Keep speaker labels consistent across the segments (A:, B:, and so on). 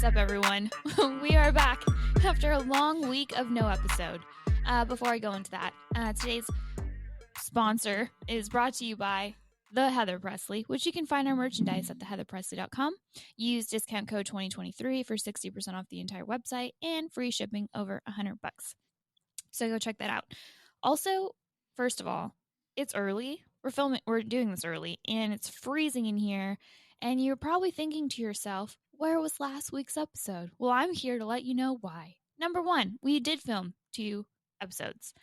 A: up, everyone? We are back after a long week of no episode. Before I go into that, today's sponsor is brought to you by The Heather Presley, which you can find our merchandise at theheatherpresley.com. Use discount code 2023 for 60% off the entire website and free shipping over $100. So go check that out. Also, first of all, it's early. We're doing this early, and it's freezing in here. And you're probably thinking to yourself, where was last week's episode? Well, I'm here to let you know why. Number one, we did film 2 episodes,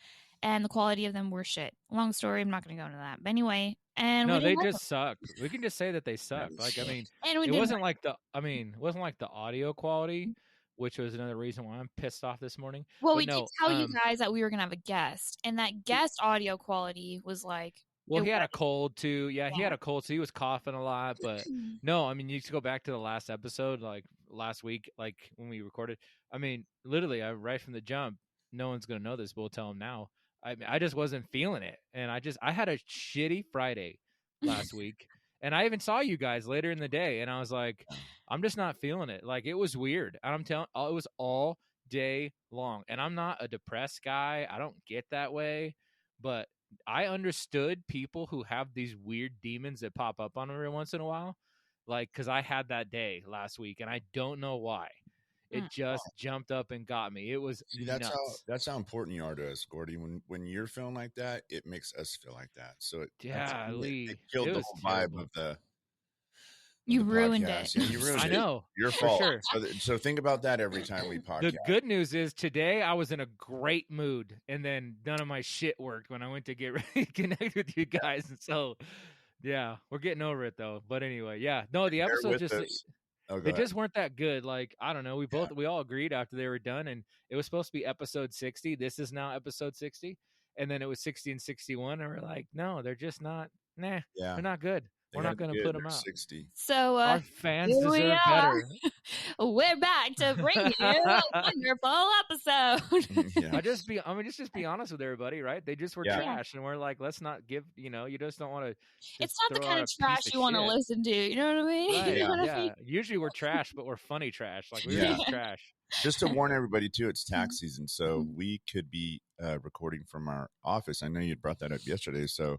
A: and the quality of them were shit. Long story, I'm not going to go into that. But anyway, and
B: no, they just sucked. We can just say that they sucked. Like, I mean, it wasn't like the audio quality, which was another reason why I'm pissed off this morning.
A: Well, we did tell you guys that we were going to have a guest, and that guest audio quality was like,
B: well, he had a cold too. Yeah, he had a cold, so he was coughing a lot. But no, I mean, you just go back to the last episode, like last week, like when we recorded. I mean, literally, right from the jump, no one's gonna know this, but we'll tell them now. I just wasn't feeling it, and I had a shitty Friday last week, and I even saw you guys later in the day, and I was like, I'm just not feeling it. Like, it was weird. And I'm telling, it was all day long, and I'm not a depressed guy. I don't get that way, but I understood people who have these weird demons that pop up on them every once in a while, like, because I had that day last week, and I don't know why. It just jumped up and got me. It was nuts.
C: That's how important you are to us, Gordy. When you're feeling like that, it makes us feel like that. So it killed the whole vibe of the.
A: You ruined it.
C: Yeah, you ruined it.
B: I know.
C: Your fault.
B: Sure.
C: So think about that every time we podcast.
B: The good news is today I was in a great mood, and then none of my shit worked when I went to get ready to connect with you guys. And so, yeah, we're getting over it though. But anyway, yeah, no, the episode they just weren't that good. Like, I don't know. We all agreed after they were done, and it was supposed to be episode 60. This is now episode 60, and then it was 60 and 61, and we're like, no, they're just not. Nah, they're not good. We're not going to put them out.
C: 60.
A: So
B: our fans deserve better.
A: We're back to bring you a wonderful episode.
C: Yeah.
B: Just be honest with everybody, right? They just were trash, and we're like, let's not give. You just don't want to.
A: It's not the kind of trash you want to listen to. You know what I mean?
B: Right,
A: you know
B: yeah. Usually we're trash, but we're funny trash. Like we're just trash.
C: Just to warn everybody too, it's tax season, so we could be recording from our office. I know you brought that up yesterday, so.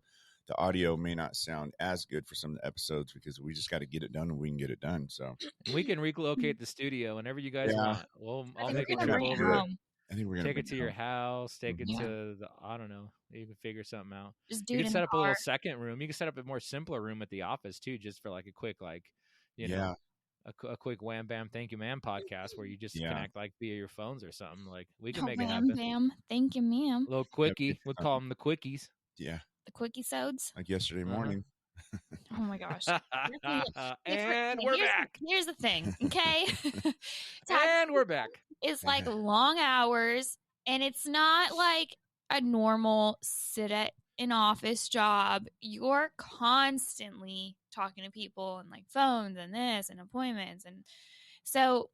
C: The audio may not sound as good for some of the episodes because we just got to get it done and we can get it done. So
B: we can relocate the studio whenever you guys want. I'll make a trip over.
C: I think we're gonna
B: take it to your house. Take it to the. I don't know. You can figure something out.
A: Just do
B: you can set up a little second room. You can set up a more simpler room at the office too, just for like a quick know, a quick wham bam thank you ma'am podcast where you just connect like via your phones or something. Like we can make it happen.
A: Bam, thank you, ma'am.
B: A little quickie. We'll call them the quickies.
C: Yeah.
A: The quickie sods
C: like yesterday morning.
A: Oh my gosh.
B: And we're back.
A: Here's the thing, okay?
B: And we're back.
A: It's like long hours, and it's not like a normal sit at an office job. You're constantly talking to people and like phones and this and appointments. And so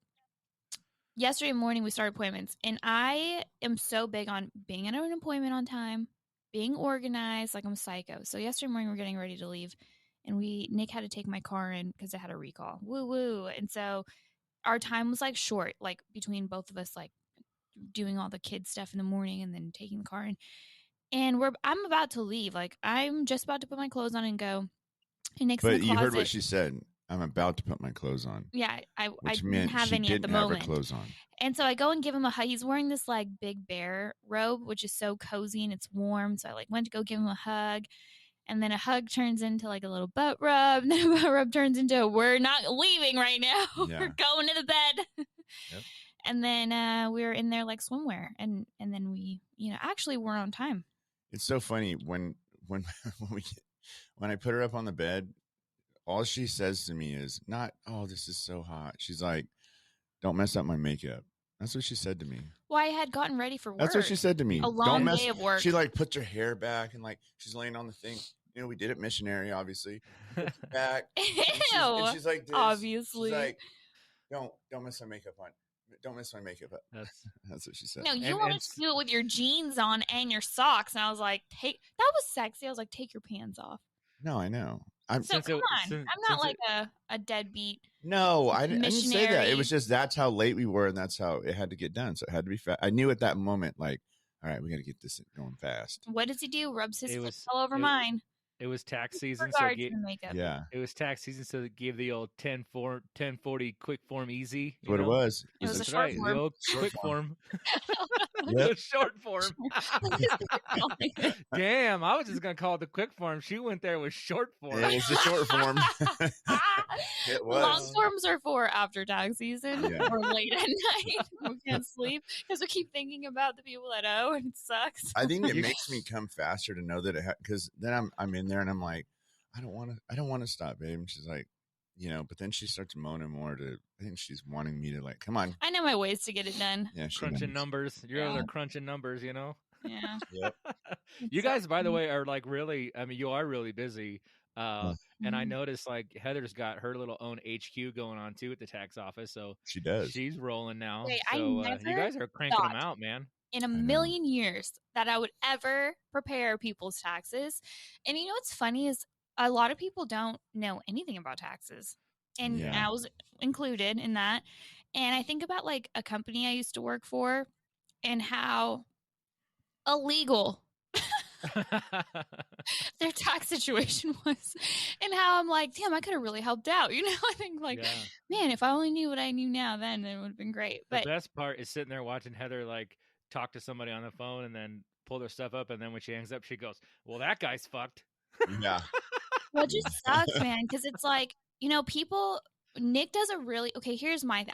A: yesterday morning we started appointments, and I am so big on being at an appointment on time, being organized, like I'm psycho. So yesterday morning we're getting ready to leave, and Nick had to take my car in because it had a recall. Woo woo. And so our time was like short, like between both of us, like doing all the kid stuff in the morning and then taking the car in. And I'm about to leave. Like I'm just about to put my clothes on and go. And Nick's in the closet.
C: But you heard what she said. I'm about to put my clothes on.
A: Yeah, I didn't have any at the moment.
C: Have her clothes on.
A: And so I go and give him a hug. He's wearing this like big bear robe, which is so cozy and it's warm. So I like went to go give him a hug. And then a hug turns into like a little butt rub. And then a butt rub turns into we're not leaving right now. Yeah. We're going to the bed. Yep. And then we were in there like swimwear. And then we, actually we're on time.
C: It's so funny when I put her up on the bed, all she says to me is not, oh, this is so hot. She's like, don't mess up my makeup. That's what she said to me.
A: Well, I had gotten ready for work.
C: That's what she said to me.
A: A long day of work.
C: She like puts her hair back and like she's laying on the thing. We did it missionary, obviously. Puts it back.
A: Ew.
C: And she's like this.
A: Obviously.
C: She's like, don't mess my makeup on. Don't mess my makeup up. That's what she said.
A: No, you wanted to do it with your jeans on and your socks. And I was like, that was sexy. I was like, take your pants off.
C: No, I know.
A: So come on, I'm not like a deadbeat.
C: No, I didn't say that. It was
A: missionary.
C: just that's how late we were, and that's how it had to get done. So it had to be fast. I knew at that moment, like, all right, we got to get this going fast.
A: What does he do? Rubs his
B: It
A: foot
B: was-
A: all over
B: it-
A: mine.
B: It was tax season, so
A: Regards to makeup.
C: Yeah,
B: it was tax season, so they gave the old 1040 quick form easy.
C: that's what it was.
A: It was a
B: That's
A: short
B: right,
A: form.
B: the old
C: Short
B: quick form.
C: Yep.
B: The short form. Damn, I was just gonna call it the quick form. She went there with short form.
C: It was the short form. It was.
A: Long forms are for after tax season
C: Yeah.
A: or late at night. We can't sleep because we keep thinking about the people that owe, and it sucks.
C: I think it makes me come faster to know that it because then I'm in there and I'm like, I don't want to stop, babe. And she's like, but then she starts moaning more to. I think she's wanting me to like, come on.
A: I know my ways to get it done.
C: Yeah, she
B: Crunching
C: knows.
B: numbers. You're over
A: Yeah.
B: there crunching numbers,
A: Yeah.
C: Yep.
B: You guys, by the way, are like really. I mean, you are really busy. And I
A: Mhm.
B: noticed like Heather's got her little own HQ going on too at the tax office, so
C: She does.
B: she's rolling now.
A: Wait, I
B: so you
A: never
B: guys are cranking them
A: thought-
B: out, man.
A: in a
C: know.
A: million years that I would ever prepare people's taxes. And you know what's funny is a lot of people don't know anything about taxes. And
C: Yeah.
A: I was included in that. And I think about like a company I used to work for and how illegal their tax situation was and how I'm like, damn, I could have really helped out. I think like,
B: Yeah.
A: man, if I only knew what I knew now, then it would have been great.
B: The
A: But
B: best part is sitting there watching Heather like talk to somebody on the phone and then pull their stuff up, and then when she hangs up, she goes, "Well, that guy's fucked."
C: Yeah.
A: well, it just sucks, man, because it's like, people. Nick does a really okay. Here's my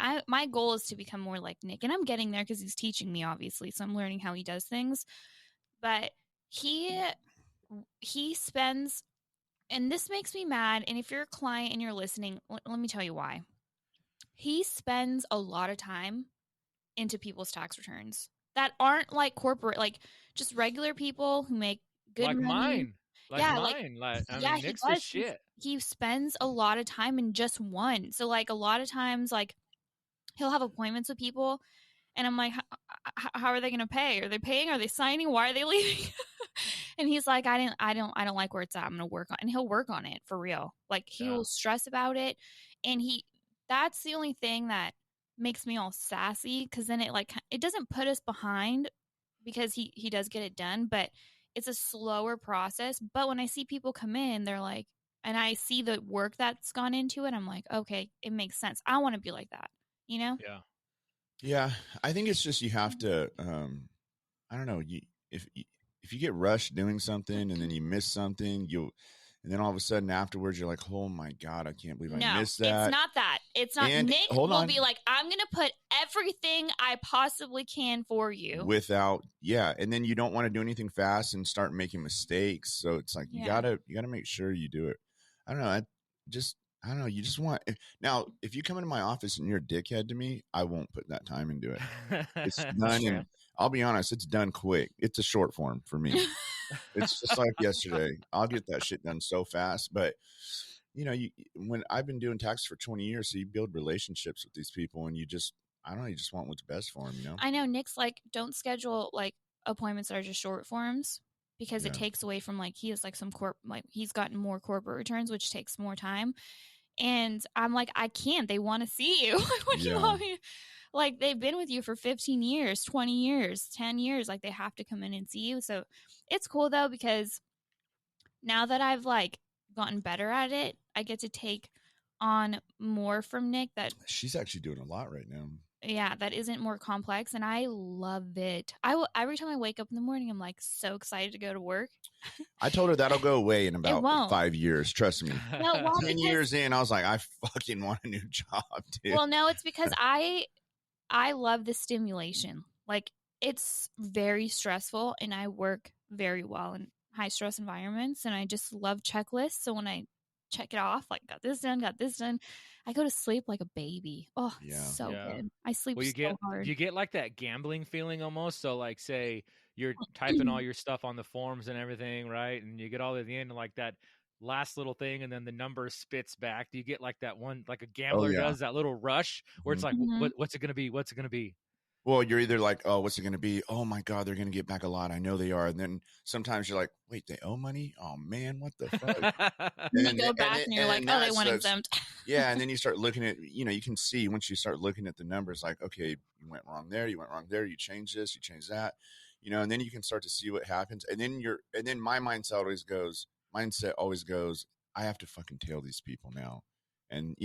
A: goal is to become more like Nick, and I'm getting there because he's teaching me, obviously. So I'm learning how he does things. But he spends, and this makes me mad. And if you're a client and you're listening, let me tell you why. He spends a lot of time into people's tax returns that aren't like corporate, like just regular people who make good
B: like
A: money.
B: mine. Like
A: Yeah, like-
B: mine. Like, I
A: yeah,
B: mean,
A: he
B: Nick's the
A: does.
B: shit.
A: He spends a lot of time in just one. So like a lot of times, like he'll have appointments with people, and I'm like, how are they going to pay? Are they paying? Are they signing? Why are they leaving? And he's like, I don't like where it's at. I'm going to work on, and he'll work on it for real. Like he
B: Yeah.
A: will stress about it, and that's the only thing that makes me all sassy, because then it doesn't put us behind because he does get it done, but it's a slower process. But when I see people come in, they're like, and I see the work that's gone into it, I'm like, okay, it makes sense. I want to be like that,
B: Yeah.
C: Yeah. I think it's just you have to. I don't know. If you get rushed doing something and then you miss something, and then all of a sudden afterwards you're like, oh my god, I can't believe I missed that.
A: It's not that. It's not.
C: And
A: Nick
C: hold
A: will
C: on.
A: be like, I'm gonna put everything I possibly can for you.
C: Without, and then you don't want to do anything fast and start making mistakes. So it's like you
A: Yeah.
C: gotta make sure you do it. I don't know. I don't know. You just want now. If you come into my office and you're a dickhead to me, I won't put that time into it. It's done, and I'll be honest, it's done quick. It's a short form for me. It's just like yesterday. I'll get that shit done so fast. But when I've been doing taxes for 20 years, so you build relationships with these people, and you just want what's best for them.
A: I know Nick's like, don't schedule like appointments that are just short forms, because it
C: Yeah.
A: takes away from like, he has like some he's gotten more corporate returns, which takes more time. And I'm like, I can't. They want to see you. What do you
C: Yeah.
A: want me? Like, they've been with you for 15 years, 20 years, 10 years. Like, they have to come in and see you. So it's cool though, because now that I've like gotten better at it, I get to take on more from Nick that
C: She's actually doing a lot right now.
A: that isn't more complex, and I love it. Every time I wake up in the morning, I'm like so excited to go to work.
C: I told her that'll go away in about
A: won't.
C: 5 years. Trust me.
A: No, well,
C: 10
A: because-
C: years in, I was like, I fucking want a new job, dude.
A: Well, no, it's because I love the stimulation. Like, it's very stressful, and I work very well in high stress environments, and I just love checklists. So when I check it off, like got this done, I go to sleep like a baby. Oh,
C: Yeah.
A: so
B: Yeah.
A: good. I sleep
B: Well,
A: so hard.
B: you get like that gambling feeling almost. So like, say you're typing all your stuff on the forms and everything, right? And you get all to the end, and like that last little thing, and then the number spits back. Do you get like that one, like a gambler
C: yeah.
B: does, that little rush where it's like,
A: Mhm.
B: what's it gonna be? What's it gonna be?
C: Well, you're either like, oh, what's it going to be? Oh my God, they're going to get back a lot. I know they are. And then sometimes you're like, wait, they owe money? Oh man, what the fuck?
A: And you go back and you're like, oh, they want exempt.
C: Yeah, and then you start looking at, you can see once you start looking at the numbers, like, okay, you went wrong there, you went wrong there, you changed this, you changed that, and then you can start to see what happens. And then my mindset always goes, I have to fucking tail these people now. And,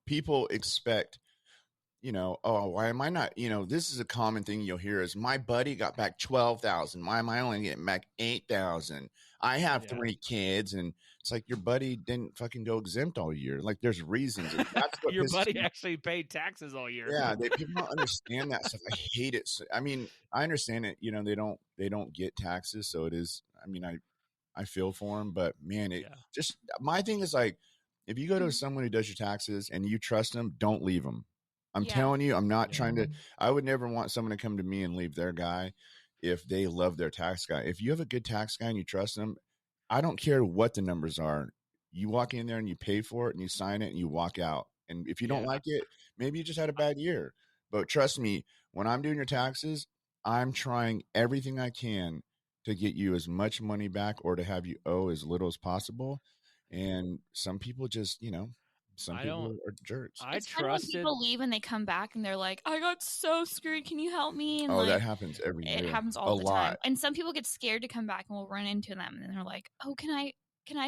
C: people expect, oh, why am I not? This is a common thing you'll hear is my buddy got back 12,000. Why am I only getting back 8,000? I have 3 kids, and it's like your buddy didn't fucking go exempt all year. Like there's reasons. That's what
B: your buddy actually paid taxes all year.
C: Yeah, people don't understand that stuff. I hate it. I mean, I understand it. They don't get taxes, so it is. I mean, I feel for them, but man, just my thing is like, if you go to someone who does your taxes and you trust them, don't leave them. I'm telling you, I'm not trying to. I would never want someone to come to me and leave their guy if they love their tax guy. If you have a good tax guy and you trust them, I don't care what the numbers are. You walk in there and you pay for it and you sign it and you walk out. And if you don't like it, maybe you just had a bad year. But trust me, when I'm doing your taxes, I'm trying everything I can to get you as much money back or to have you owe as little as possible. And some people just, some people are jerks.
A: It's funny when people leave and they come back and they're like, I got so screwed. Can you help me? And
C: that happens every year.
A: It happens all the time. And some people get scared to come back and we'll run into them. And they're like, oh, can I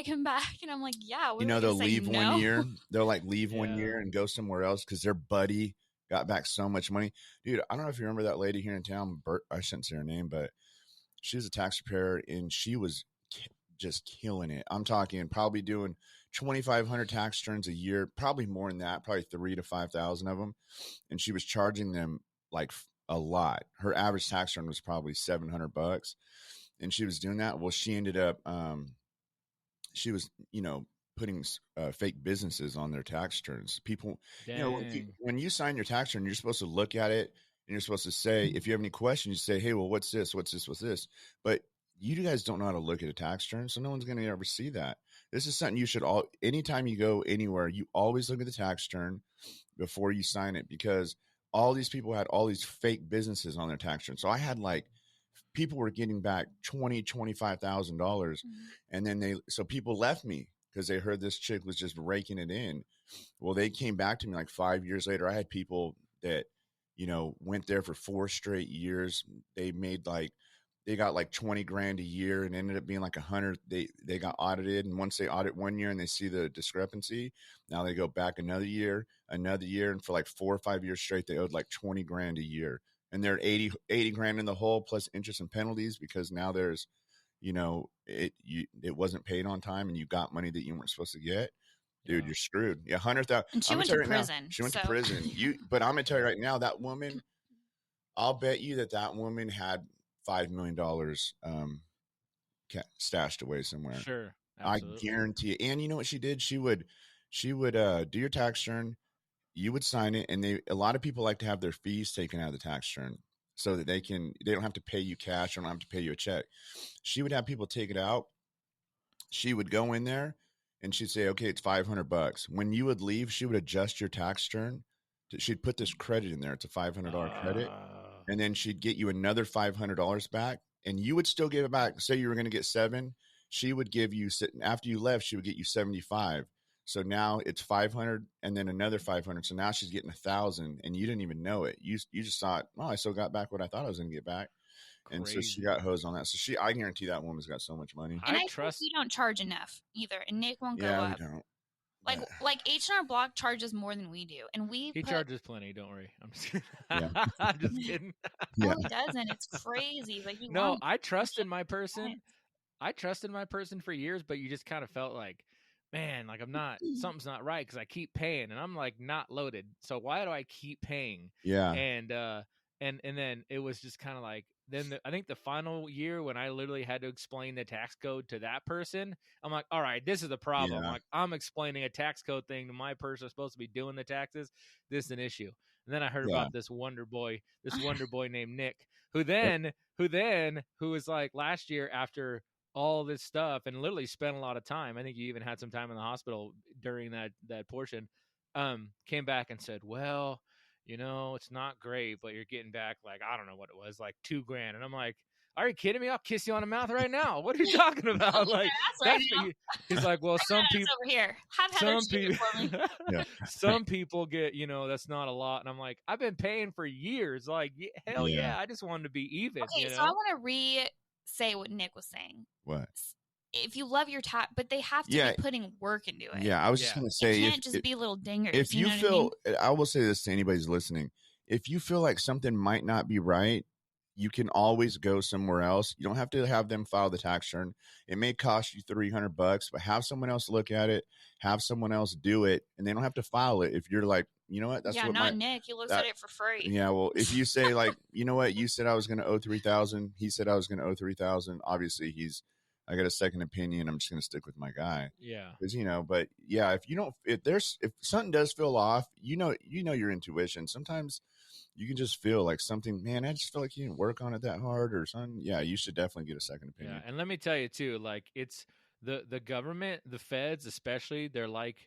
A: come back? And I'm like, yeah.
C: They'll leave 1 year. They'll like leave 1 year and go somewhere else because their buddy got back so much money. Dude, I don't know if you remember that lady here in town. I shouldn't say her name, but she was a tax preparer and she was just killing it. I'm talking probably doing 2,500 tax returns a year, probably more than that, probably 3,000 to 5,000 of them. And she was charging them like a lot. Her average tax return was probably $700. And she was doing that. Well, she ended up, she was, putting fake businesses on their tax returns. People, when you sign your tax return, you're supposed to look at it and you're supposed to say, if you have any questions, you say, hey, well, what's this? What's this? What's this? But you guys don't know how to look at a tax return, so no one's going to ever see that. This is something you should anytime you go anywhere, you always look at the tax return before you sign it, because all these people had all these fake businesses on their tax return. So I had people were getting back $25,000, and then so people left me because they heard this chick was just raking it in. Well, they came back to me like 5 years later. I had people that, went there for 4 straight years. They got like 20 grand a year and ended up being like 100. They got audited. And once they audit 1 year and they see the discrepancy, now they go back another year. And for like 4 or 5 years straight, they owed like 20 grand a year. And they're 80 grand in the hole plus interest and penalties because now there's, it wasn't paid on time and you got money that you weren't supposed to get. Dude, you're screwed. Yeah, 100,000.
A: And she went to prison.
C: She went to prison. But I'm gonna tell you right now, that woman, I'll bet you that woman had $5 million stashed away somewhere.
B: Sure, absolutely.
C: I guarantee it. And you know what she did? She would do your tax return. You would sign it, and a lot of people like to have their fees taken out of the tax return so that they don't have to pay you cash or don't have to pay you a check. She would have people take it out. She would go in there and she'd say, okay, it's $500. When you would leave, she would adjust your tax return. She'd put this credit in there. It's a $500 credit. And then she'd get you another $500 back, and you would still give it back. Say you were going to get 7, she would give you, after you left, she would get you 75. So now it's 500 and then another 500. So now she's getting 1,000 and you didn't even know it. You just thought, oh, I still got back what I thought I was going to get back. Crazy. And so she got hosed on that. So I guarantee that woman's got so much money.
A: And I trust you don't charge enough either. And Nick won't go up. We don't. Like H&R Block charges more than we do, and
B: he charges plenty. Don't worry, I'm just kidding. I'm just kidding.
A: No, he doesn't. It's crazy. Like
B: I trusted my person. I trusted my person for years, but you just kind of felt like, man, like something's not right because I keep paying, and I'm like not loaded. So why do I keep paying?
C: Yeah.
B: And then it was just kind of like. Then I think the final year when I literally had to explain the tax code to that person, I'm like, all right, this is the problem. Yeah. Like I'm explaining a tax code thing to my person who's supposed to be doing the taxes. This is an issue. And then I heard about this wonder boy named Nick, who was like last year after all this stuff and literally spent a lot of time. I think you even had some time in the hospital during that portion. Came back and said, well, it's not great, but you're getting back like, I don't know what it was, like $2,000. And I'm like, are you kidding me? I'll kiss you on the mouth right now. What are you talking about? Like,
A: right
B: he's like, well, some people
A: over here. Have Heather
B: some
A: shave it
B: people
A: for me.
C: Yeah.
B: some people get, that's not a lot. And I'm like, I've been paying for years. Like, hell
C: Yeah.
B: yeah, I just wanted to be even.
A: Okay, so I want to re-say what Nick was saying.
C: What?
A: If you love your tap, but they have to
C: Yeah.
A: be putting work into it.
C: Yeah, I was just
B: Yeah.
C: going to
A: It
C: say,
A: can't just be little dingers.
C: if you
A: know what
C: feel,
A: I mean?
C: I will say this to anybody who's listening: if you feel like something might not be right, you can always go somewhere else. You don't have to have them file the tax return. It may cost you $300, but have someone else look at it, have someone else do it, and they don't have to file it. If you're like, you know what, that's
A: yeah,
C: what
A: not Nick. He looks at it for free.
C: Yeah, well, if you say like, you know what, you said I was going to owe 3,000, he said I was going to owe 3,000. Obviously, I got a second opinion. I'm just going to stick with my guy.
B: Yeah.
C: Because but yeah, if something does feel off, you know your intuition. Sometimes you can just feel like something, man, I just feel like you didn't work on it that hard or something. Yeah, you should definitely get a second opinion.
B: Yeah, and let me tell you too, like, it's the government, the feds especially, they're like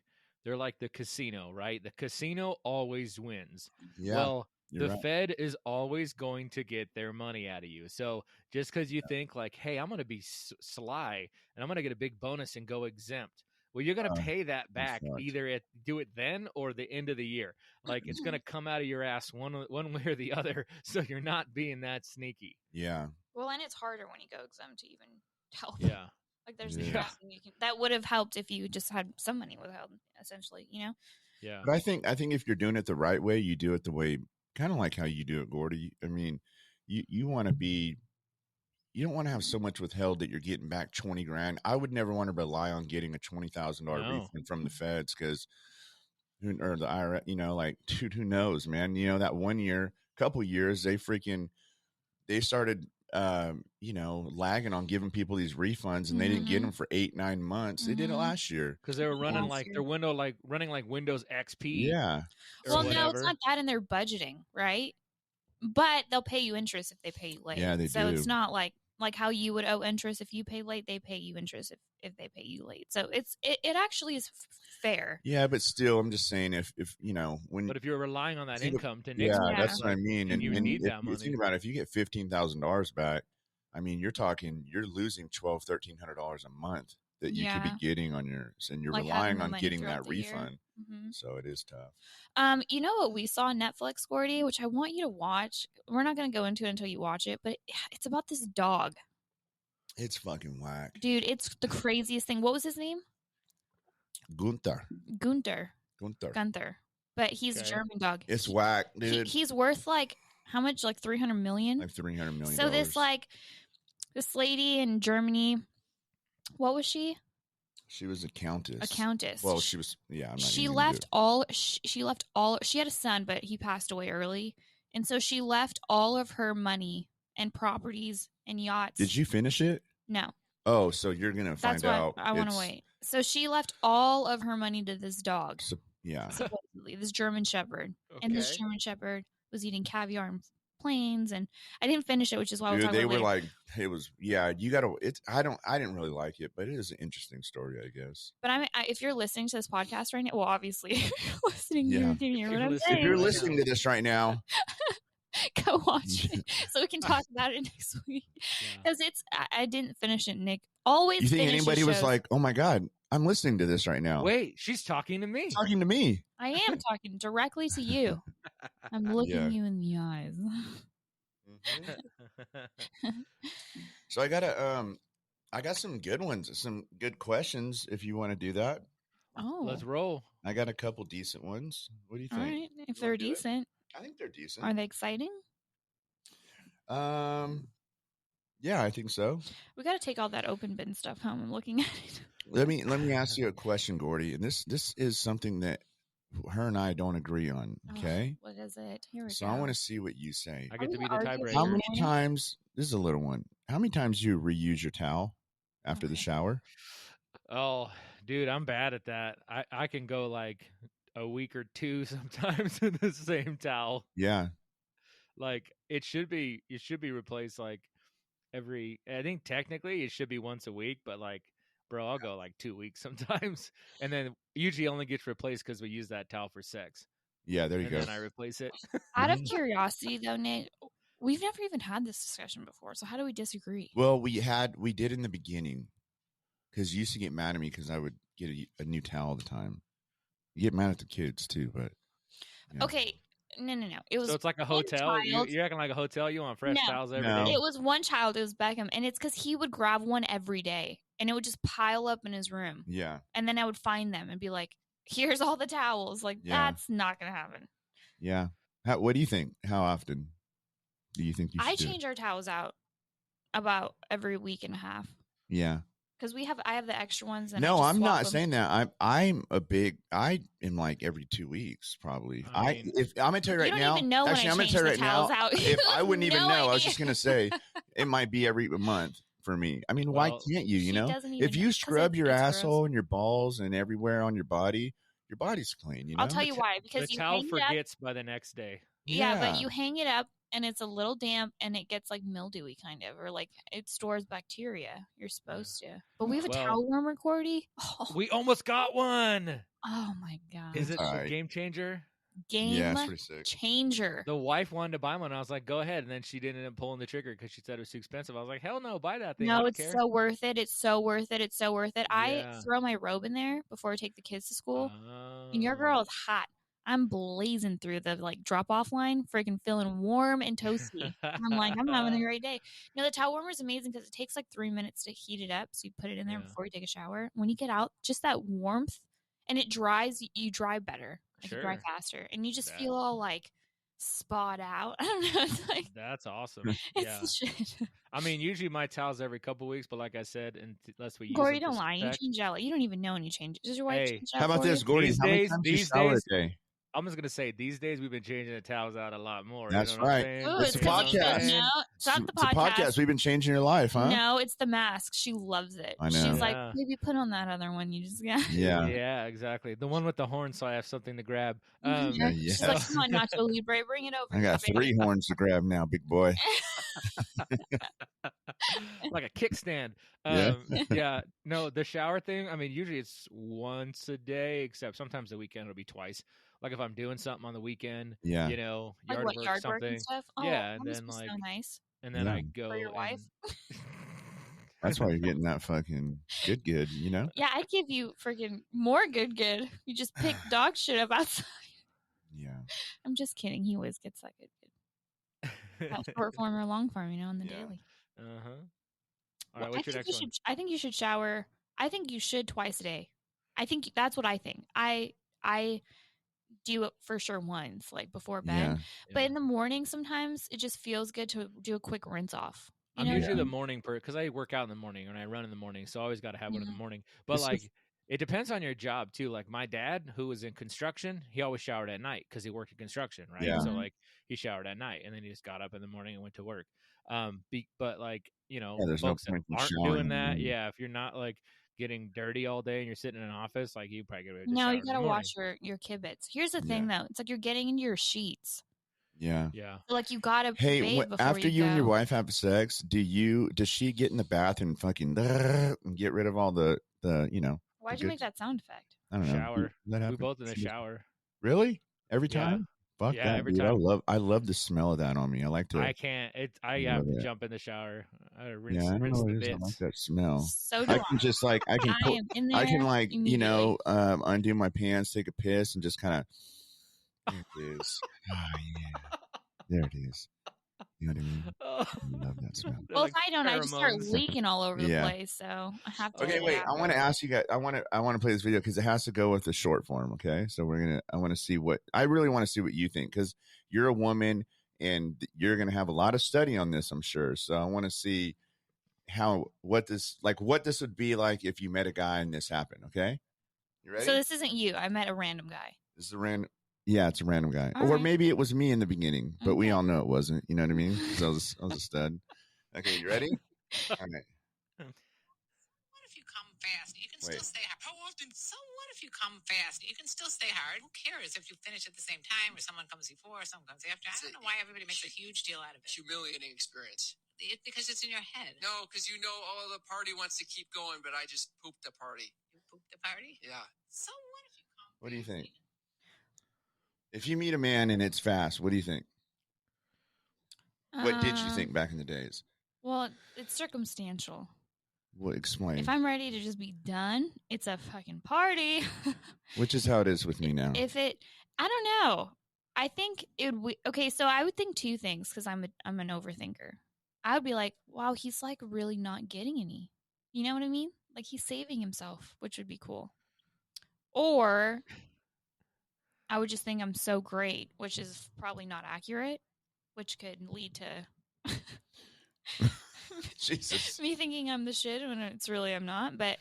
B: the casino, right? The casino always wins.
C: Yeah,
B: Well, the
C: right.
B: Fed is always going to get their money out of you. So just because you think like, hey, I'm going to be sly and I'm going to get a big bonus and go exempt. Well, you're going to pay that back either do it then or the end of the year. Like, it's going to come out of your ass one way or the other. So you're not being that sneaky.
C: Yeah.
A: Well, and it's harder when you go exempt to even help.
B: Yeah.
A: Like, there's nothing you can. That would have helped if you just had some money withheld, essentially.
B: Yeah.
C: But I think if you're doing it the right way, you do it the way, kind of like how you do it, Gordy. I mean, you want to be. You don't want to have so much withheld that you're getting back $20,000. I would never want to rely on getting a $20,000 refund from the feds or the IRS. Like, dude, who knows, man? That 1 year, couple years, they started, lagging on giving people these refunds, and they didn't get them for 8-9 months. They did it last year
B: because they were running running like Windows XP.
C: Yeah.
A: Well, no, it's not that in their budgeting, right? But they'll pay you interest if they pay you late.
C: Yeah, they do.
A: So it's not like how you would owe interest if you pay late. They pay you interest if they pay you late. So it actually is fair.
C: Yeah, but still, I'm just saying if
B: But if you're relying on that income to
C: that's what I mean. And
B: you need that money.
C: Think about it, if you get $15,000 back, I mean, you're losing $1,200-$1,300 a month that you could be getting on yours, and you're relying on getting that refund. Mm-hmm. So it is tough.
A: You know what we saw on Netflix, Gordy, which I want you to watch. We're not going to go into it until you watch it, but it's about this dog.
C: It's fucking whack,
A: dude. It's the craziest thing. What was his name?
C: Gunther.
A: But he's a German dog.
C: It's whack, dude.
A: He's worth like how much? Like $300 million.
C: Like $300 million.
A: So this lady in Germany, what was she?
C: She was a countess.
A: A countess.
C: Well, she was. Yeah, I'm not.
A: She left all. She left all. She had a son, but he passed away early, and so she left all of her money and properties and yachts.
C: Did you finish it?
A: No.
C: Oh, so you're gonna find out.
A: I want to wait. So she left all of her money to this dog.
C: Yeah.
A: Supposedly, this German Shepherd, and this German Shepherd was eating caviar and planes, and I didn't finish it, which is why we'll talk about it later.
C: Like, it was. Yeah, you gotta. I didn't really like it, but it is an interesting story, I guess.
A: But if you're listening to this podcast right now, well, obviously, if you're listening, you can hear what I'm saying.
C: If you're listening to this right now,
A: go watch it so we can talk about it next week. Because I didn't finish it, Nick. Always.
C: You think anybody was like, "Oh my God, I'm listening to this right now"?
B: Wait, she's talking to me.
C: Talking to me.
A: I am talking directly to you. I'm looking you in the eyes.
C: So I got some good ones, some good questions. If you want to do that,
B: let's roll.
C: I got a couple decent ones. What do you think?
A: All right, if they're decent,
C: I think they're decent.
A: Are they exciting?
C: Yeah, I think so. We
A: got to take all that open bin stuff home. I'm looking at it.
C: Let me ask you a question, Gordy. And this is something that her and I don't agree on. Okay.
A: What is it? Here we go.
C: So I want to see what you say.
B: I get to be the tiebreaker.
C: How many times? This is a little one. How many times do you reuse your towel after the shower?
B: Oh, dude, I'm bad at that. I can go like a week or two sometimes in the same towel.
C: Yeah.
B: Like it should be replaced like I think technically it should be once a week, but like, bro, I'll go like 2 weeks sometimes. And then usually only gets replaced because we use that towel for sex.
C: Yeah, there you
B: and
C: go.
B: then I replace it.
A: Out of
C: Mhm.
A: curiosity, though, Nate, we've never even had this discussion before. So how do we disagree?
C: Well, we did in the beginning because you used to get mad at me because I would get a new towel all the time. You get mad at the kids too, but yeah.
A: Okay, no. It was
B: So it's like a
A: one
B: hotel.
A: child.
B: You're acting like a hotel. You want fresh
A: No.
B: towels every
C: No.
B: day.
A: It was one child. It was Beckham, and it's because he would grab one every day, and it would just pile up in his room,
C: Yeah,
A: and then I would find them and be like, "Here's all the towels." Like
C: Yeah.
A: that's not gonna happen.
C: yeah. What do you think? How often do you think you should
A: I
C: do it?
A: change our towels out about every week and a half
C: Yeah.
A: because I have the extra ones. And I
C: No,
A: just
C: I'm
A: swap
C: not
A: them.
C: saying that. I am like every 2 weeks probably.
B: I mean-
C: If I'm gonna tell you right
A: You don't
C: now.
A: even know when
C: Actually,
A: I
C: I'm gonna
A: change
C: tell you
A: the
C: right now.
A: towels out. You
C: If I
A: have
C: wouldn't even
A: no
C: know, I was
A: idea.
C: just gonna say it might be every month for me. I mean, why
B: Well,
C: can't you? You
A: He
C: know,
A: doesn't even
C: if
A: know,
C: you
A: 'cause
C: scrub your
A: it's gross.
C: asshole and your balls and everywhere on your body's clean. You know.
A: I'll tell you why.
B: the
A: Because you
B: towel
A: hang it up.
B: forgets by the next day.
A: Yeah, but you hang it up and it's a little damp and it gets like mildewy kind of, or like it stores bacteria. You're supposed to. But we have a
B: Well,
A: towel warmer, Cordy.
B: We almost got one.
A: Oh my god.
B: Is it
C: All
B: a
C: right.
B: game changer?
A: Game
C: Yeah, it's pretty sick.
A: changer.
B: The wife wanted to buy one. I was like, go ahead. And then she didn't end up pulling the trigger because she said it was too expensive. I was like, hell no, buy that thing. I
A: No,
B: don't
A: it's
B: care.
A: so worth it. It's so worth it. It's so worth it. I
B: Yeah.
A: throw my robe in there before I take the kids to school. And your
B: Oh.
A: girl is hot. I'm blazing through the like drop off line, freaking feeling warm and toasty. And I'm like, I'm having a great day. No, the towel warmer is amazing because it takes like 3 minutes to heat it up. So you put it in there
B: Yeah.
A: before you take a shower. When you get out, just that warmth and it dries, you dry better. Like you dry
B: Sure.
A: faster. And you just
B: That-
A: feel all like spot out. I don't know. It's like,
B: That's awesome.
A: it's
B: Yeah.
A: the shit.
B: I mean, usually my towels every couple weeks, but like I said, unless we use
A: Corey,
B: them
A: don't
B: for
A: lie. You
B: sex-
A: change out. You don't even know when you change it. Does your wife
B: Hey,
A: change out
C: How about
A: for
C: this,
A: you?
C: Gordy?
B: These
C: How many
B: days-
C: times do you
B: these
C: shower
B: days-
C: a day?
B: I'm just gonna say these days we've been changing the towels out a lot more.
C: That's
B: you know what I'm
C: right.
B: saying?
A: Ooh,
C: It's
A: it's
C: a
A: 'cause you
C: podcast.
A: don't know. It's not the
C: It's a podcast. We've been changing your life, huh?
A: No, it's the mask. She loves it.
C: I
A: She's
C: know.
A: like,
B: Yeah.
A: maybe put on that other one. You just got.
C: Yeah.
B: Yeah, exactly. The one with the horn, so I have something to grab.
C: Yeah,
A: She's
C: yeah.
A: like, come on, Nacho Libre, bring it over.
C: I got
A: here,
C: 3 horns to grab now, big boy.
B: Like a kickstand.
C: Yeah.
B: Yeah. No, the shower thing. I mean, usually it's once a day, except sometimes the weekend it'll be twice. Like if I'm doing something on the weekend,
C: Yeah.
B: you know,
A: Like
B: yard
A: what,
B: work,
A: yard work
B: something.
A: and stuff? Oh,
B: Yeah,
A: that
B: and
A: must
B: then
A: be so
B: like,
A: nice.
B: and then
C: Yeah.
B: I go
A: For your wife?
B: and-
C: That's why you're getting that fucking good, you know?
A: Yeah, I'd give you freaking more good. You just pick dog shit up outside.
C: Yeah.
A: I'm just kidding. He always gets that good. That short form or long form, you know, in the
C: Yeah.
A: daily.
B: Uh-huh. All
A: Well,
B: right, what's your next one?
A: I think you should shower. I think you should twice a day. I think that's what I think. I do it for sure once, like before bed.
C: Yeah.
A: But
B: Yeah.
A: in the morning, sometimes it just feels good to do a quick rinse off. You
B: I'm
A: know what I
B: usually the
A: mean?
B: morning because I work out in the morning and I run in the morning, so I always got to have one in the
A: Mhm.
B: morning. But
C: It's
B: like,
C: just-
B: it depends on your job too. Like my dad, who was in construction, he always showered at night because he worked in construction, right?
C: Yeah.
B: So
A: Mhm.
B: like he showered at night and then he just got up in the morning and went to work. But like you know,
C: Yeah, there's no
B: folks that
C: point in
B: aren't
C: showering
B: doing
C: in the
B: that,
C: morning.
B: yeah. If you're not like getting dirty all day and you're sitting in an office, like you probably get ready to
A: No,
B: shower
A: you
B: in the
A: gotta
B: morning.
A: wash your kibitz. Here's the thing, though. It's like you're getting into your sheets.
C: Yeah.
B: Yeah.
A: So, like you gotta
C: Hey,
A: bathe before
C: after you
A: go.
C: and your wife have sex, does she get in the bathroom and fucking and get rid of all the you know?
A: Why'd
C: the
A: you make
C: good-
A: that sound effect?
C: I don't know.
B: Shower.
C: Does that
B: We
C: happen?
B: both in the
C: She does-
B: shower.
C: Really? Every
B: Yeah.
C: time? Fuck
B: Yeah,
C: that,
B: every
C: dude.
B: time.
C: I love the smell of that on me. I like to.
B: I can't. I
C: Yeah,
B: have to
C: yeah.
B: jump in the shower. I rinse,
C: Yeah, I don't
B: rinse
C: know
B: the
C: what it is. I like
B: bits.
C: that smell.
A: So do
C: I
A: I.
C: can just like I can
A: I
C: put,
A: am in there.
C: I can like
A: immediately.
C: undo my pants, take a piss, and just kind of. There it is. Oh yeah, there it is. You know what I mean? I love that smell.
B: They're
A: Well,
B: like
A: if I don't, I just start
B: pheromones.
A: leaking all over the
C: Yeah.
A: place. So I have to.
C: Okay,
A: get it
C: wait.
A: out.
C: I want to ask you guys. I want to play this video because it has to go with the short form. Okay, so I want to see what I really want to see what you think because you're a woman and you're gonna have a lot of study on this, I'm sure. So I want to see what this would be like if you met a guy and this happened. Okay, you ready?
A: So this isn't you. I met a random guy.
C: This is a random. Yeah, it's a random guy,
A: All
C: or
A: right.
C: maybe it was me in the beginning, but we
A: Okay.
C: all know it wasn't. You know what I mean? 'Cause I was a stud. Okay, you ready? All right.
D: What if you come fast? You can
C: Wait.
D: still stay hard. How often? So what if you come fast? You can still stay hard. Who cares if you finish at the same time or someone comes before or someone comes after? I don't know why everybody makes a huge deal out of it.
E: Humiliating experience.
D: Because it's in your head.
E: No, because you know all the party wants to keep going, but I just pooped the party.
D: You poop the party.
E: Yeah.
D: So what if you come?
C: What do you
D: fast?
C: think? If you meet a man and it's fast, what do you think? What did you think back in the days?
A: Well, it's circumstantial.
C: Well, explain.
A: If I'm ready to just be done, it's a fucking party.
C: Which is how it is with me now.
A: I don't know. I think it would. Okay, so I would think two things because I'm an overthinker. I would be like, wow, he's like really not getting any. You know what I mean? Like he's saving himself, which would be cool. Or I would just think I'm so great, which is probably not accurate, which could lead to
C: Jesus.
A: me thinking I'm the shit when it's really I'm not. But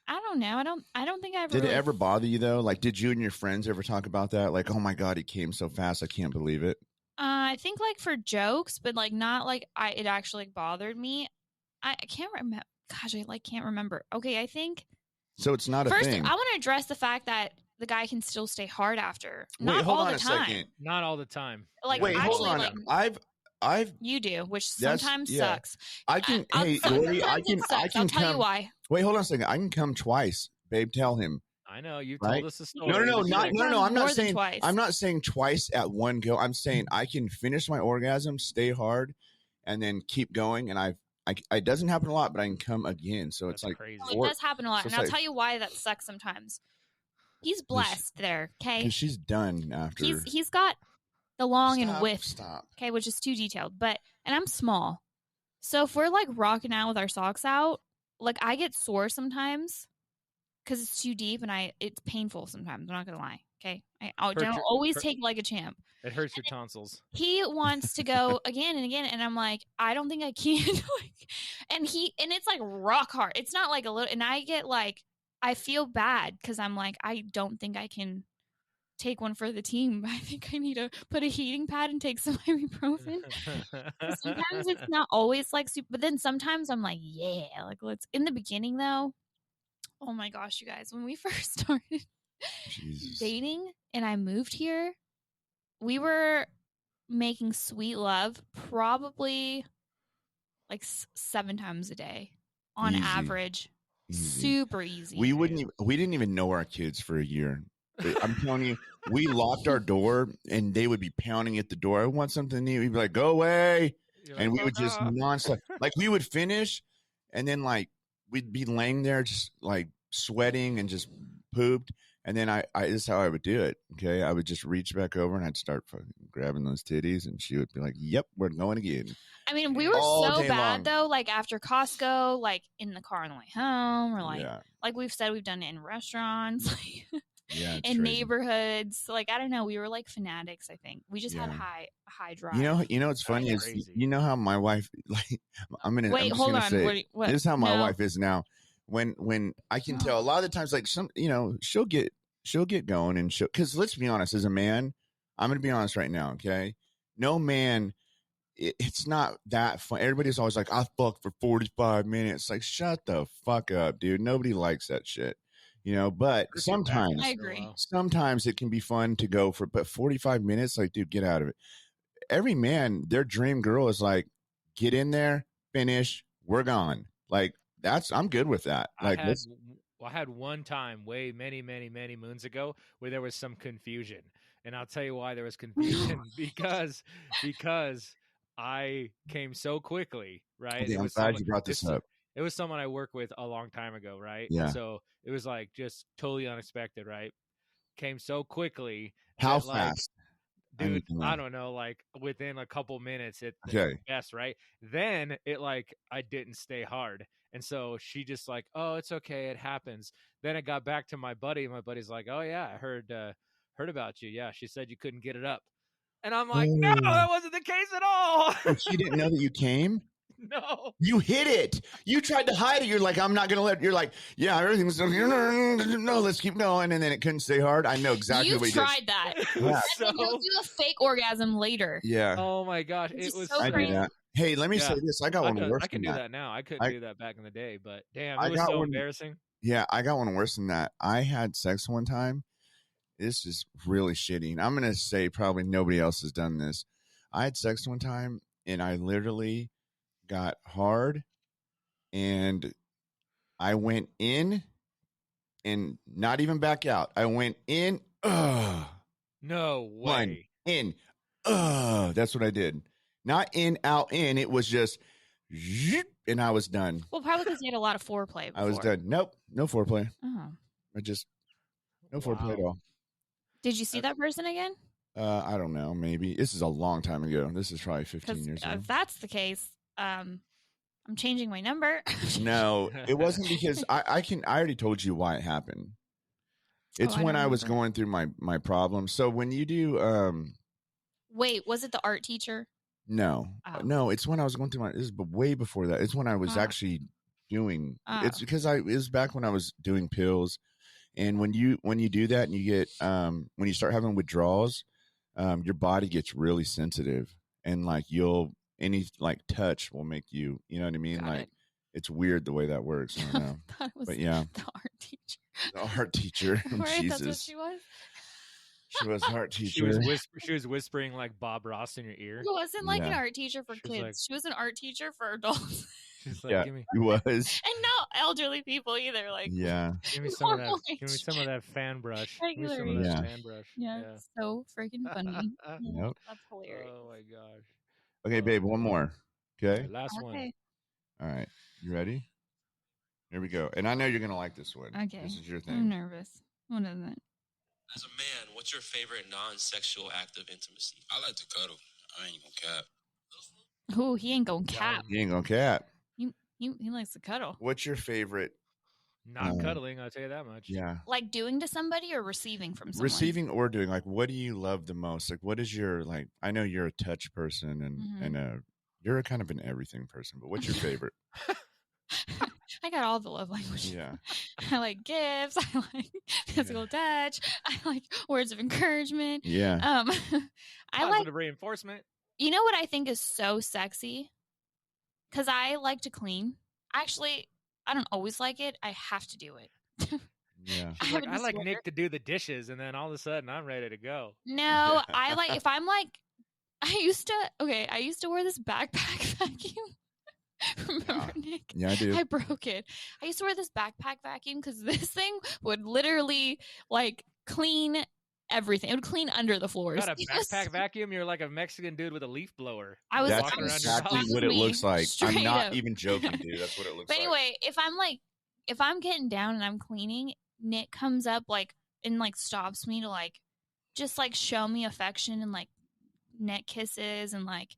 A: I don't know. I don't think I ever.
C: Did it ever bother you though? Like, did you and your friends ever talk about that? Like, oh my god, he came so fast, I can't believe it.
A: I think like for jokes, but like not like it actually bothered me. I can't remember. Gosh, I like can't remember. Okay, I think.
C: So it's not a
A: First,
C: thing.
A: I want to address the fact that the guy can still stay hard after.
C: Wait,
A: Not
C: hold
A: all
C: on
A: the
C: a
A: time.
C: second.
B: Not all the time.
A: Like
C: Wait,
A: actually,
C: hold on.
A: like
C: I've
A: you do, which
C: That's-
A: sometimes
C: yeah.
A: sucks.
C: I can. Hey,
A: sometimes
C: Lori, I
A: it
C: can.
A: sucks.
C: I can
A: I'll tell
C: come.
A: you why.
C: Wait, hold on a second. I can come twice, babe. Tell him.
B: I know you
C: Right?
B: told us a story.
C: No. I'm
A: More
C: not
A: than
C: saying.
A: twice.
C: I'm not saying twice at one go. I'm saying I can finish my orgasm, stay hard, and then keep going. And it doesn't happen a lot, but I can come again. So it's
B: That's
C: like
B: crazy.
A: It does happen a lot,
C: so
A: and I'll
C: it's like-
A: tell you why that sucks sometimes. He's blessed there, okay?
C: because she's done after.
A: He's got the long and width,
C: Stop.
A: okay, which is too detailed. And I'm small, so if we're like rocking out with our socks out, like I get sore sometimes because it's too deep and it's painful sometimes. I'm not gonna lie, okay? I don't always take like a champ.
B: It hurts your tonsils.
A: He wants to go again and again, and I'm like, I don't think I can. and it's like rock hard. It's not like a little, and I get like, I feel bad because I'm like, I don't think I can take one for the team. I think I need to put a heating pad and take some ibuprofen. Sometimes it's not always like super, but then sometimes I'm like, yeah, like let's. In the beginning though, oh my gosh, you guys, when we first started
C: Jesus.
A: dating and I moved here, we were making sweet love probably like 7 times a day on
C: Easy.
A: average.
C: Easy.
A: Super easy.
C: We didn't even know our kids for a year. I'm telling you, we locked our door and they would be pounding at the door. I want something new. We'd be like, go away.
B: You're
C: And
B: like,
C: we would just
B: "Oh, no."
C: nonstop. Like we would finish and then like we'd be laying there just like sweating and just pooped. And then I this is how I would do it. Okay. I would just reach back over and I'd start fucking grabbing those titties and she would be like, yep, we're going again.
A: I mean, we were
C: All
A: so
C: day
A: bad
C: long.
A: though, like after Costco, like in the car on the way home, or like
C: yeah.
A: like we've said, we've done it in restaurants, like
C: Yeah. it's
A: in
C: crazy.
A: neighborhoods. Like I don't know, we were like fanatics. I think we just had
C: Yeah.
A: high drive.
C: You know what's funny
B: That's
C: is
B: crazy.
C: you know how my wife like I'm
A: Wait,
C: just
A: hold
C: gonna
A: on.
C: say,
A: What?
C: this is how my
A: No.
C: wife is now. When I can tell a lot of the times, like some, she'll get going and because let's be honest, as a man, I'm going to be honest right now. Okay. No man, it's not that fun. Everybody's always like, I fucked for 45 minutes. Like, shut the fuck up, dude. Nobody likes that shit, but
B: Hurts your back
C: sometimes,
A: I
B: after a
A: agree.
B: while.
C: sometimes it can be fun to go for, but 45 minutes, like, dude, get out of it. Every man, their dream girl is like, get in there, finish, we're gone. Like, I'm good with that. Like,
B: I had one time many moons ago where there was some confusion. And I'll tell you why there was confusion because I came so quickly, right?
C: okay,
B: It
C: I'm
B: was
C: glad
B: someone-
C: you brought this up.
B: It was someone I worked with a long time ago, right?
C: Yeah.
B: So it was like just totally unexpected, right? Came so quickly.
C: How
B: that, like,
C: fast? I need
B: dude,
C: to know.
B: I don't know, like within a couple minutes at
C: Okay.
B: best, right? Then it like I didn't stay hard. And so she just like, oh, it's okay, it happens. Then it got back to my buddy. My buddy's like, oh yeah, I heard about you. Yeah, she said you couldn't get it up. And I'm like, no,
C: Oh.
B: that wasn't the case at all.
C: Oh, she didn't know that you came?
B: No.
C: You hid it. You tried to hide it. You're like, I'm not going to let, you're like, yeah, everything's, no, let's keep going. And then it couldn't stay hard. I know exactly
A: You've
C: what you
A: tried that.
B: It
C: Yeah.
B: was
A: And then you'll do a fake orgasm later.
C: did. Yeah.
B: oh my gosh,
A: Which
B: it
A: is
B: was
A: so
C: I do
A: crazy.
C: that. Hey, let me
B: Yeah.
C: say this. I got one worse
B: I can
C: than
B: do
C: that.
B: that now. I couldn't
C: I-
B: do that back in the day, but damn,
C: I
B: it was
C: got
B: so
C: one-
B: embarrassing.
C: Yeah, I got one worse than that. I had sex one time. This is really shitty. And I'm going to say probably nobody else has done this. I had sex one time and I literally got hard and I went in and not even back out. I went in.
B: No way.
C: One, in. That's what I did. Not in, out, in. It was just, zip, and I was done.
A: Well, probably because you had a lot of foreplay before.
C: I was done. Nope, no foreplay.
A: Oh.
C: I just no foreplay at all.
A: Did you see that person again?
C: I don't know. Maybe this is a long time ago. This is probably 15 years ago.
A: If that's the case, I'm changing my number.
C: No, it wasn't because I already told you why it happened. It's when I was going through my problems. So when you do
A: wait, was it the art teacher?
C: No.
A: Oh.
C: No, it's when I was going through this is way before that. It's when I was actually doing it's because it was back when I was doing pills. And when you do that and you get when you start having withdrawals, your body gets really sensitive, and like any touch will make you know what I mean?
A: Got it.
C: It's weird the way that works. I don't know. But yeah.
A: The art teacher.
C: The art teacher.
A: Right,
C: Jesus.
A: that's what she was.
C: She was art teacher.
B: She was whispering like Bob Ross in your ear.
A: It wasn't like an art teacher for kids.
B: Like,
A: she was an art teacher for adults.
B: She's like,
C: yeah,
B: give me,
C: it was.
A: And not elderly people either. Like,
C: yeah.
B: Give me some of that. Give me some of that fan brush. Give me some of that fan brush.
A: Yeah, it's so freaking funny.
C: Yep.
A: That's hilarious.
B: Oh my gosh.
C: Okay, babe, one more. Okay.
B: Last one.
C: All right. You ready? Here we go. And I know you're gonna like this one.
A: Okay.
C: This is your
A: I'm
C: thing.
A: nervous. What is it?
E: As a man, what's your favorite non-sexual act of intimacy? I like to cuddle. I ain't gonna cap.
A: Ooh, he ain't gonna cap.
C: He ain't gonna cap.
A: He likes to cuddle.
C: What's your favorite?
B: Not cuddling, I'll tell you that much.
C: Yeah.
A: Like doing to somebody or receiving from someone?
C: Receiving or doing. Like, what do you love the most? Like, what is your like? I know you're a touch person and you're a kind of an everything person, but what's your favorite?
A: I got all the love languages.
C: Yeah.
A: I like gifts. I like physical touch. I like words of encouragement.
C: Yeah.
A: I like
B: Positive reinforcement.
A: You know what I think is so sexy? Because I like to clean. Actually, I don't always like it. I have to do it.
C: Yeah.
B: I like Nick to do the dishes, and then all of a sudden I'm ready to go.
A: No, I like if I'm like I used to wear this backpack vacuum. Remember, Nick?
C: Yeah, I do.
A: I broke it. I used to wear this backpack vacuum because this thing would literally like clean everything. It would clean under the floors.
B: Got a backpack vacuum? You're like a Mexican dude with a leaf blower.
C: That's exactly what it looks like. I'm not
A: up.
C: even joking, dude. That's what it looks
A: But
C: like.
A: anyway, if I'm getting down and I'm cleaning, Nick comes up like and like stops me to like just like show me affection and like neck kisses and like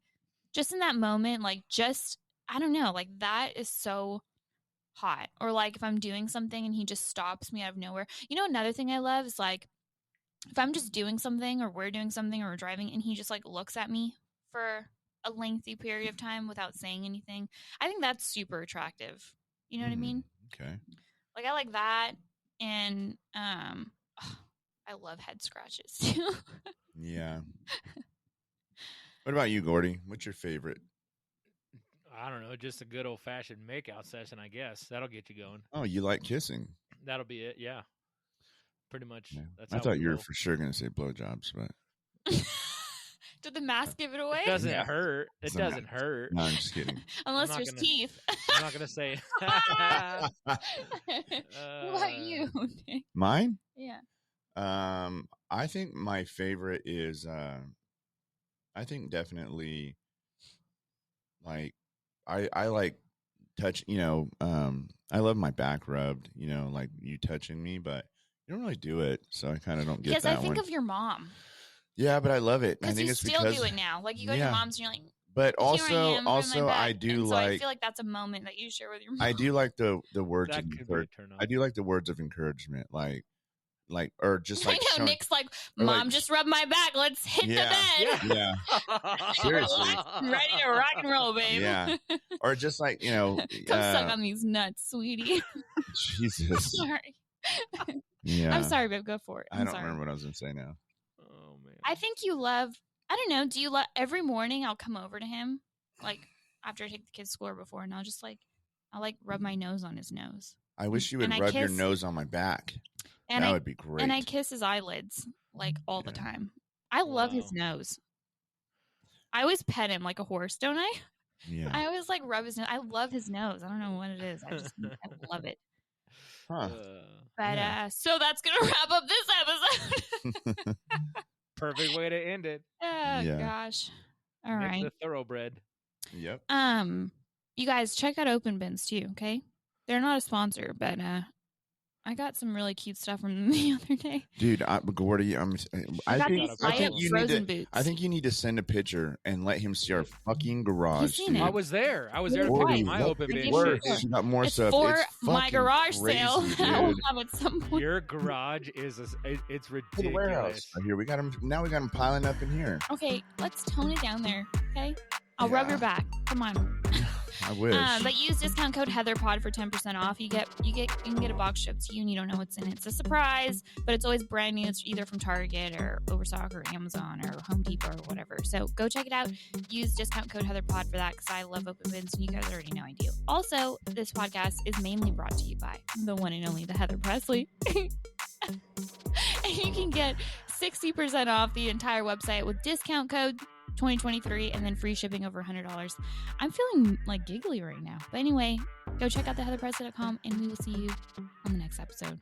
A: just in that moment, like just I don't know, like that is so hot. Or like if I'm doing something and he just stops me out of nowhere. You know, another thing I love is like if I'm just doing something or we're doing something or we're driving and he just like looks at me for a lengthy period of time without saying anything. I think that's super attractive. You know what I mean?
C: Okay.
A: Like I like that, and I love head scratches too.
C: Yeah. What about you, Gordy? What's your favorite?
B: I don't know, just a good old fashioned makeout session, I guess. That'll get you going.
C: Oh, you like kissing?
B: That'll be it, yeah. Pretty much.
C: Yeah.
B: That's
C: I
B: how
C: thought
B: we
C: you were
B: roll.
C: for sure going to say blowjobs, but
A: Did the mask give it away?
B: It doesn't hurt. It
C: Doesn't
B: doesn't hurt.
C: no, I'm just kidding.
A: Unless
B: I'm not
A: there's
B: gonna-
A: teeth.
B: I'm not gonna say.
A: What about you, Nick?
C: Mine?
A: Yeah.
C: I think my favorite is I think definitely like I like touch, I love my back rubbed, like you touching me, but you don't really do it, so I kind of don't get
A: Because
C: that
A: I think
C: one.
A: of your mom.
C: Yeah, but I love it. I
A: Because
C: think
A: you
C: it's
A: still
C: because
A: do it now. Like you go to your
C: Yeah.
A: mom's and you're like,
C: But
A: here I am,
C: also
A: my
C: I
A: back.
C: do
A: And so I
C: like
A: feel like that's a moment that you share with your mom.
C: I do like the words
B: That
C: of
B: could be a
C: encouragement.
B: turn on.
C: I do like the words of encouragement, like or just like
A: I know
C: showing-
A: Nick's like,
C: or,
A: Mom,
C: like,
A: just rub my back. Let's hit
C: Yeah.
A: the bed.
C: Yeah. Seriously.
A: Ready to rock and roll, babe.
C: Yeah. Or just like,
A: Come suck on these nuts, sweetie.
C: Jesus.
A: Sorry.
C: Yeah.
A: I'm sorry, babe. Go for it.
C: I
A: I'm
C: don't
A: sorry.
C: remember what I was going to say now.
B: Oh man.
A: I think you love, I don't know, do you love, every morning I'll come over to him, like after I take the kids to school or before, and I'll just like, I'll like rub my nose on his nose.
C: I wish you would
A: And I
C: rub your
A: kiss-
C: nose on my back.
A: And
C: that
A: I
C: would be great.
A: And I kiss his eyelids like all the
C: Yeah.
A: time. I love his
B: Wow.
A: nose. I always pet him like a horse, don't I?
C: yeah.
A: I always like rub his nose. I love his nose. I don't know what it is. I love it.
C: Huh.
A: But
C: Yeah.
A: so that's gonna wrap up this episode.
B: perfect way to end it.
A: Oh
C: Yeah.
A: gosh. All
B: Nick
A: right.
B: the thoroughbred.
C: Yep.
A: You guys check out Open Bins too, okay? They're not a sponsor, but I got some really cute stuff from them the other day.
C: Dude, Gordy,
A: I
C: I
A: got
C: think
A: these
B: I
A: light
B: think
A: up
C: you need
A: frozen
C: to.
A: boots.
C: I think you need to send a picture and let him see our fucking garage.
A: seen
C: dude.
A: it.
B: I was there. I was there to
A: Gordy,
B: pick up my
C: what
B: open
A: gets
B: bin
A: worse?
B: shit.
C: We got more
A: it's
C: stuff.
A: for
C: It's
A: my
C: fucking
A: garage
C: crazy,
A: sale that we'll
C: dude.
A: have at some point.
B: Your garage is it's
C: To the warehouse.
B: ridiculous.
C: Right here, we got them. Now we got them piling up in here.
A: Okay, let's tone it down there, okay? I'll rub your back. Come on.
C: I wish.
A: But use discount code HeatherPod for 10% off. You can get a box shipped to you and you don't know what's in it. It's a surprise, but it's always brand new. It's either from Target or Overstock or Amazon or Home Depot or whatever. So go check it out. Use discount code HeatherPod for that because I love Open Bins and you guys already know I do. Also, this podcast is mainly brought to you by the one and only the Heather Presley. And you can get 60% off the entire website with discount code 2023 and then free shipping over $100. I'm feeling like giggly right now. But anyway, go check out theheatherpresley.com and we will see you on the next episode.